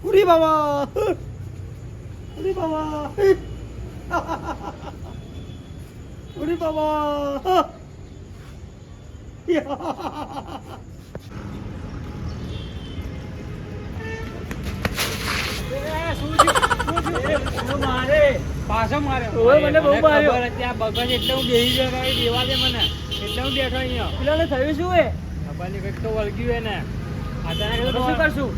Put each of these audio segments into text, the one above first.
ઉડી બાબા ઉડી બાબા ઉડી બાબા પાછો મારે મને બહુ માર્યો. ત્યાં બગન એટલે હું બેસી ગયો દેવા દે મને એટલે હું બેઠો અહીંયા પેલાને થયું શું એ ખબર નહીં કંઈક તો વળગ્યું એને તો શું કરશું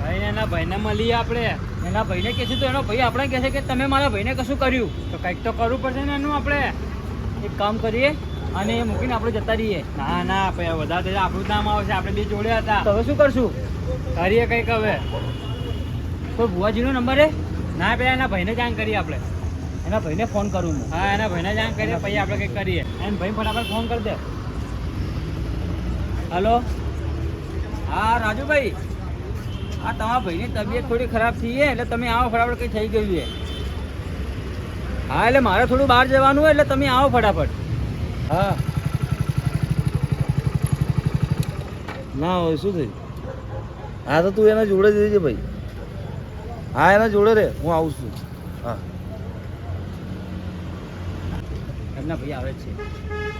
ભાઈ એના ભાઈને મળીએ આપણે એના ભાઈને કહેશું તો એનો ભાઈ આપણે કહે છે કે તમે મારા ભાઈને કશું કર્યું. તો કંઈક તો કરવું પડશે ને એનું આપણે એક કામ કરીએ અને એ મૂકીને આપણે જતા રહીએ. ના ના પછી વધારે થઈને આપણું જ નામ આવશે આપણે બે જોડે હતા તો હવે શું કરશું? કરીએ કંઈક હવે કોઈ ભુવાજીનો નંબર હે? ના પેલા એના ભાઈને જાણ કરીએ આપણે એના ભાઈને ફોન કરું હું. હા એના ભાઈને જાણ કરીએ પછી આપણે કંઈક કરીએ એને ભાઈ ફટાફટ ફોન કરી દે. હલો હા રાજુભાઈ, હા તમારા ભાઈની તબિયત થોડી ખરાબ થઈ છે એટલે તમે આવો ફટાફટ. કંઈ થઈ ગયું છે? હા એટલે મારે થોડું બહાર જવાનું હોય એટલે તમે આવો ફટાફટ. હા ના હોય શું થયું? હા તો તું એના જોડે જઈ છે ભાઈ. હા એના જોડે રે, હું આવું છું. હા એમના ભાઈ આવે જ છે.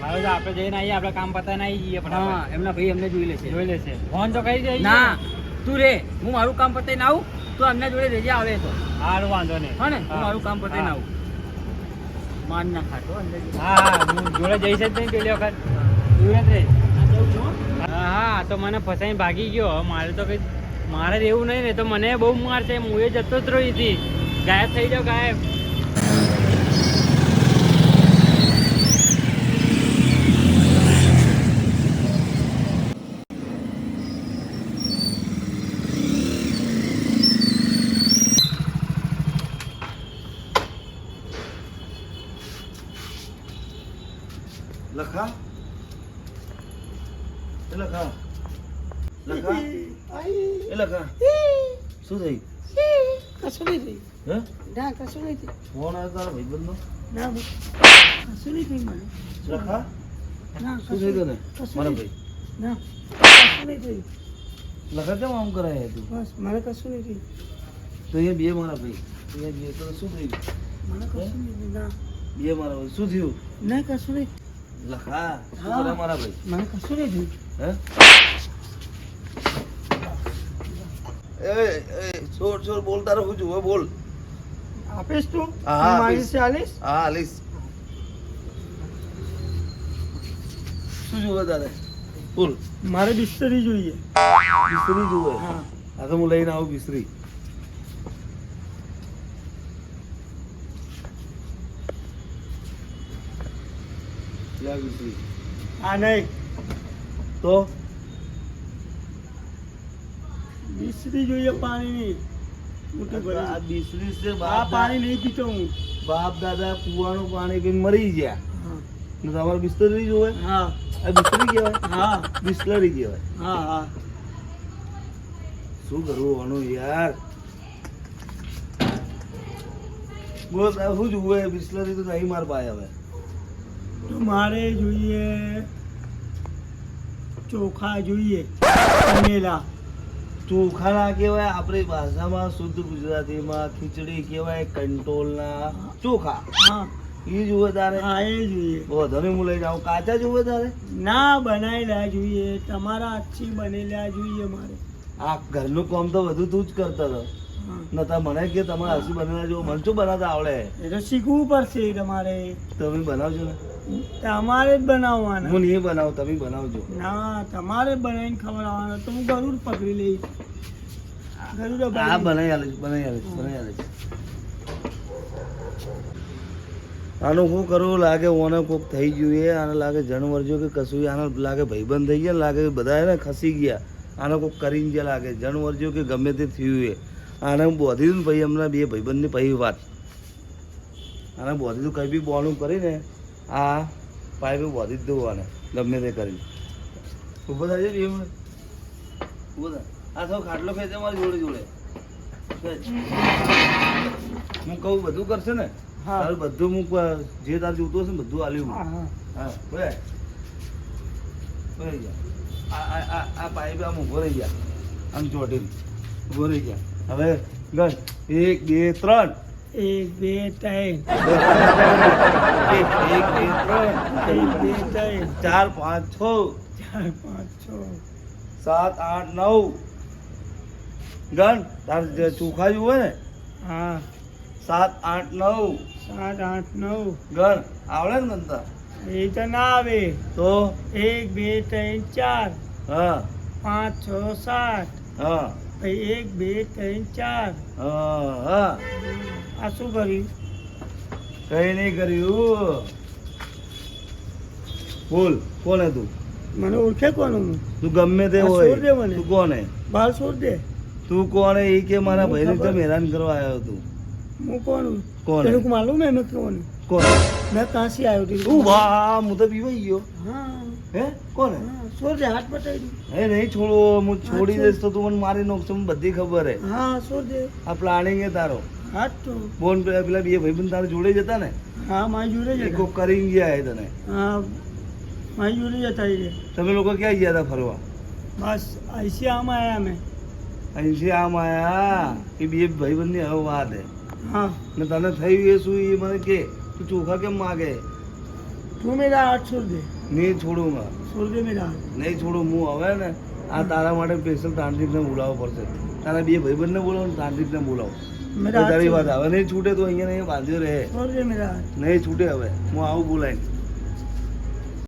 હવે તો આપણે જઈને આવીએ આપણે કામ પતાવીને આવી જઈએ હા ફટાફટ એમના ભાઈ એમને જોઈ લેશે. જોઈ લેશે ફોન તો કરી દે ના તું રે, હું મારું કામ પતાવીને આવું તો એમના જોડે રેજે આવે તો. સારું વાંધો નહીં હા ને હું હા. મારું કામ પતાવીને હા. આવું. માન ના ખાતો અંદર જઈ. હા હું જોડે જઈશ જ નહીં પેલી વખત જોડે જ રહીશ. હા હા તો મને ફસાઈને ભાગી ગયો હવે મારે તો કંઈ મારે જ એવું નહીં ને તો મને બહુ મારશે હું એ જતો જ રહી હતી ગાયબ થઈ જાવ ગાયબ. લખા એ લખા લખા એ લખા શું થઈ? કશું નહીં થયું. હે ના કશું નહીં થયું. ફોન આવ્યો તારા ભાઈબંધનો? ના કશું નહીં થયું મને. લખા ના શું થઈ તને? કશું મારા નહીં. ભાઈ ના કશું નહીં થયું. લખા કેમ આમ કરાય તું? બસ મને કશું નહીં થયું. તો અહીંયા બે મારા ભાઈ અહીંયા બે તો શું થયું? મને કશું નહીં થયું. ના બે મારા ભાઈ શું થયું? ના કશું નહીં. લખા શું હા. કરે મારા ભાઈ? મને કશું નહીં થયું. હે એ છોડ છોડ બોલ તારો શું જુએ બોલ. આપીશ તું? હા, હું મારી આપીશ. ચાલીસ. હા આલીશ. શું જુએ તારે બોલ. મારે બિસ્તરી જોઈએ. બિસ્તરી જુએ? હા આ તો હું લઈને આવું બિસ્તરી. લે આ બિસ્તરી. આ નહીં. તો બિસ્તરી જોઈએ પાણીની. મોટી ભરી. આ બિસ્તરી છે આ બાપ પાણી નહીં પીતો હું. બાપ દાદા કુવાનું પાણી પીને મરી ગયા હા ને તમારે બિસ્તરી જોવે? હા આ બિસ્તરી કહેવાય? હા બિસ્લરી કહેવાય. હા હા. શું કરવું આનું યાર? બોલ તારે શું જુએ? બિસ્લરી તો નહીં માર પાય હવે. તો મારે જોઈએ ચોખા જોઈએ. બનેલા. ચોખા ના કહેવાય આપણી ભાષામાં શુદ્ધ ગુજરાતીમાં ખીચડી કહેવાય. કંટોલના ચોખા હા એ જુએ તારે? હા એ જોઈએ. ધને હું લઈ જાઉં. કાચા જુએ તારે? ના બનાવેલા જોઈએ. તમારા હાથથી બનેલા જોઈએ મારે. આ ઘરનું કામ તો બધું તું જ કરતો હતો. હા. નતા મને કે તમારા હાથથી બનેલા જો મને શું બનાવતા આવડે? એ તો શીખવું પડશે તમારે. તમે બનાવજો ને. તમારે જ બનાવવાના. હું નહીં બનાવું, તમે બનાવજો. ના તમારે જ બનાવીને ખવડાવવાના. તો હું ગરુડ પકડી લઈશ. ગરુડ હા પકડી. બનાવી આલીશ બનાવી આલીશ બનાવી આલીશ. આનું શું કરવું લાગે? ઓને કોક થઈ ગયું એ આને લાગે જણવરજો કે કશું આને લાગે ભાઈબંધ થઈ ગયા લાગે બધા ને ખસી ગયા. આને કોક કરીને ગયા લાગે જણવરજો કે ગમે તે થયું એ. આને હું બોધી દઉં ને ભાઈ હમણાં બે ભાઈબંધની પછી વાત. આને બોધી દઉં કંઈ બી બોનું કરીને આ પાઇપે બોધી જ દઉં આને ગમે તે કરીને. ઊભો થાય છે બે મિનિટ ઊભો થાય. આ થો ખાટલો ખેંચે મારી જોડે જોડે. હું કહું બધું કરશે ને? હા. તારું બધું હું જે તાર જોતું હશે ને બધું આલ્યું હું. હા હા. હા બોલે બોલે જા. આ પાઇપે આમ ઊભો રહી ગયા આમ ચોટી ઉભો રહી જા. હવે ગણ 1 2 3. 1 2 3 1 2 3 1 2 3 4 5 6 4 5 6 7 8 9. ગણ તાર જે ચોખા જુએ ને હા 7 8 9. 7 8 9 ગણ આવડે ને ગણતા? એ તો ના આવે. તો 1 2 3 4 હા 5 6 7 હા પછી 1 2 3 4. હા હા આ શું કર્યું? કઈ નહીં કર્યું. બોલ કોણ તું? મને ઓળખે કોણ હું? તું ગમે તે આ હોય છોડ દે મને. તું કોણ હે? બાલ છોડ દે. તું કોણ હે? એ કે મારા મને ભાઈને ખબર. કેમ હેરાન કરવા આવ્યો તું? હું કોણ હું? કોણ तेरे है? को मालूम है मैं कौन हूँ? કોણ? मैं कहाँ से आया हूँ? तेरे को તું વાહ હું તો પીવાઈ ગયો. हाँ હે કોણ હે? हाँ छोड़ दे हाथ बटाई दे. હે નહીં છોડવો. હું છોડી છોડ. દઈશ તો તું મને મારી નાખશે. મને બધી ખબર હે. हाँ छोड़ दे આ પ્લાનિંગ હે તારો. हाथ तो. બોન પેલા બે ભાઈબંધ તારા જોડે જતા ને हाँ माई जुड़े એ जाता. કોક કરીને ગયા હે તને. हाँ माई जुड़े जाता है. તમે લોકો ક્યાં ગયા હતા ફરવા? बस ऐसे आम आया मैं. અહીંથી આમ આયા એ બે ભાઈબંધની હવે વાત હે. हाँ ને તને થયું એ શું એ મને કે તું ચોખા કેમ માગે? तू मेरा हाथ छोड़ दे. નહીં છોડુંગા. छोड़ दे मेरा हाथ. નહીં છોડું. હું હવે ને આ તારા માટે સ્પેશિયલ તાંત્રિકને બોલાવવો પડશે. તારા બે ભાઈબંધને બોલાવો ને તાંત્રિકને બોલાવો. मेरा हाथ તારી छोड़ વાત दे. હવે નહીં છૂટે તો અહીંયા નહીં બાંધ્યો રહે. छोड़ दे मेरा हाथ. નહીં છૂટે હવે. હું આવું બોલાય